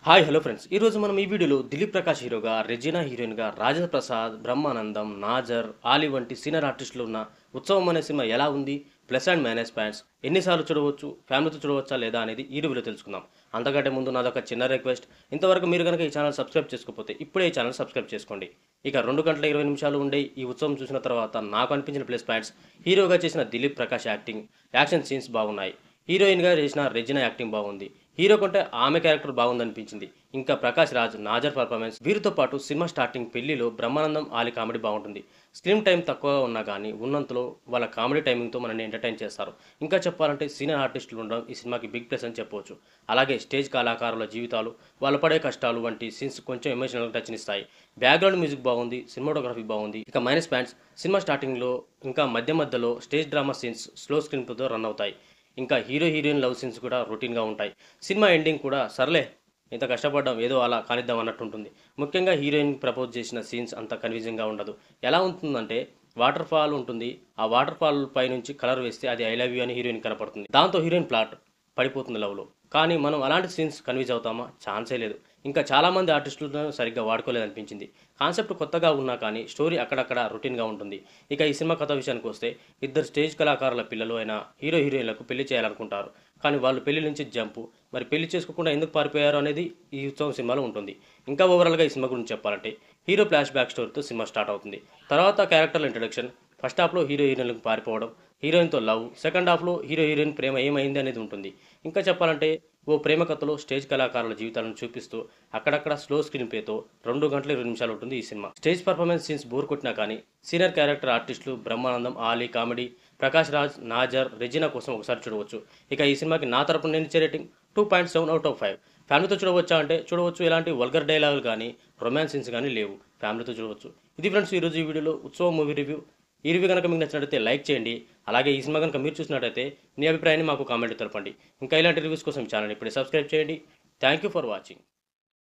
Hi hello friends ఈరోజు మనం ఈ వీడియోలో దిలీప్ ప్రకాష్ హీరోగా రెజీనా హీరోయిన్గా రాజేంద్ర ప్రసాద్ బ్రహ్మానందం నాజర్ ఆలీ వంటి సీనియర్ ఆర్టిస్టులు ఉన్న ఉత్సవం అనే సినిమా ఎలా ఉంది ప్లస్ అండ్ మైనస్ పాయింట్స్ ఎన్నిసార్లు చూడవచ్చు ఫ్యామిలీతో చూడవచ్చా లేదా అనేది ఈ వీడియోలో తెలుసుకుందాం. అంతకంటే ముందు నాదొక చిన్న రిక్వెస్ట్, ఇంతవరకు మీరు కనుక ఈ ఛానల్ సబ్స్క్రైబ్ చేసుకోకపోతే ఇప్పుడే ఈ ఛానల్ సబ్స్క్రైబ్ చేసుకోండి. ఇక 2 గంటల 20 నిమిషాలు ఉండే ఈ ఉత్సవం చూసిన తర్వాత నాకు అనిపించిన ప్లస్ పాయింట్స్: హీరోగా చేసిన దిలీప్ ప్రకాష్ యాక్షన్ సీన్స్ బాగున్నాయి. హీరోయిన్గా చేసిన రెజినా యాక్టింగ్ బాగుంది. హీరో కంటే ఆమె క్యారెక్టర్ బాగుందనిపించింది. ఇంకా ప్రకాష్ రాజ్ నాజర్ పర్ఫార్మెన్స్, వీరితో పాటు సినిమా స్టార్టింగ్ పెళ్లిలో బ్రహ్మానందం ఆలి కామెడీ బాగుంటుంది. స్క్రీన్ టైం తక్కువగా ఉన్నా కానీ ఉన్నంతలో వాళ్ళ కామెడీ టైమింగ్తో మనల్ని ఎంటర్టైన్ చేస్తారు. ఇంకా చెప్పాలంటే సీనియర్ ఆర్టిస్టులు ఉండడం ఈ సినిమాకి బిగ్ ప్లస్ అని చెప్పవచ్చు. అలాగే స్టేజ్ కళాకారుల జీవితాలు, వాళ్ళు పడే కష్టాలు వంటి సీన్స్ కొంచెం ఎమోషనల్గా టచ్నిస్తాయి. బ్యాక్గ్రౌండ్ మ్యూజిక్ బాగుంది, సినిమాటోగ్రఫీ బాగుంది. ఇక మైనస్ పాయింట్స్: సినిమా స్టార్టింగ్లో ఇంకా మధ్యలో స్టేజ్ డ్రామా సీన్స్ స్లో స్క్రీన్తో రన్ అవుతాయి. ఇంకా హీరోయిన్ లవ్ సీన్స్ కూడా రొటీన్గా ఉంటాయి. సినిమా ఎండింగ్ కూడా సర్లే ఇంత కష్టపడ్డాం ఏదో అలా కానిద్దాం అన్నట్టు ఉంటుంది. ముఖ్యంగా హీరోయిన్ ప్రపోజ్ చేసిన సీన్స్ అంత కన్విజింగ్గా ఉండదు. ఎలా ఉంటుందంటే వాటర్ ఫాల్ ఉంటుంది, ఆ వాటర్ ఫాల్ పై నుంచి కలర్ వేస్తే అది ఐ లవ్ యూ అని హీరోయిన్ కనపడుతుంది. దాంతో హీరోయిన్ ప్లాట్ పడిపోతుంది లవ్లో. కానీ మనం అలాంటి సీన్స్ కన్విన్స్ అవుతామా? ఛాన్సే లేదు. ఇంకా చాలామంది ఆర్టిస్టులను సరిగ్గా వాడుకోలేదనిపించింది. కాన్సెప్ట్ కొత్తగా ఉన్నా కానీ స్టోరీ అక్కడక్కడ రొటీన్గా ఉంటుంది. ఇక ఈ సినిమా కథ విషయానికి వస్తే, ఇద్దరు స్టేజ్ కళాకారుల పిల్లలు అయిన హీరోయిన్లకు పెళ్లి చేయాలనుకుంటారు. కానీ వాళ్ళు పెళ్లి నుంచి జంపు, మరి పెళ్లి చేసుకోకుండా ఎందుకు పారిపోయారు అనేది ఈ ఉత్సవం సినిమాలో ఉంటుంది. ఇంకా ఓవరాల్గా ఈ సినిమా గురించి చెప్పాలంటే, హీరో ఫ్లాష్ బ్యాక్ స్టోరీతో సినిమా స్టార్ట్ అవుతుంది. తర్వాత క్యారెక్టర్ల ఇంట్రడక్షన్, ఫస్ట్ హాఫ్లో హీరోయిన్లకు పారిపోవడం, హీరోయిన్తో లవ్, సెకండ్ హాఫ్లో హీరోయిన్ ప్రేమ ఏమైంది అనేది ఉంటుంది. ఇంకా చెప్పాలంటే ఓ ప్రేమ కథలో స్టేజ్ కళాకారుల జీవితాలను చూపిస్తూ అక్కడక్కడ స్లో స్క్రీన్ ప్లేతో 2 గంటల 20 నిమిషాలు ఉంటుంది ఈ cinema. Stage performance scenes bore కొట్టినా కానీ సీనియర్ క్యారెక్టర్ ఆర్టిస్టులు బ్రహ్మానందం, ఆలీ కామెడీ, ప్రకాష్ రాజ్, నాజర్, రెజినా కోసం ఒకసారి చూడవచ్చు. ఇక ఈ సినిమాకి నా తరపున నేను ఇచ్చే రేటింగ్ 2.7/5. ఫ్యామిలీతో చూడవచ్చా అంటే చూడవచ్చు. ఎలాంటి వల్గర్ డైలాగులు కానీ రొమాన్స్ సీన్స్ కానీ లేవు. ఫ్యామిలీతో చూడవచ్చు. ఇది ఫ్రెండ్స్ ఈరోజు ఈ వీడియోలో ఉత్సవం మూవీ రివ్యూ. ఈ రివ్యూ కనుక మీకు నచ్చినట్లయితే లైక్ చేయండి. అలాగే ఈ సినిమా కనుక మీరు చూసినట్లయితే మీ అభిప్రాయాన్ని మాకు కామెంట్ తెలపండి. ఇంకా ఇలాంటి రివ్యూస్ కోసం ఛానల్ ఇప్పుడే సబ్స్క్రైబ్ చేయండి. Thank you for watching.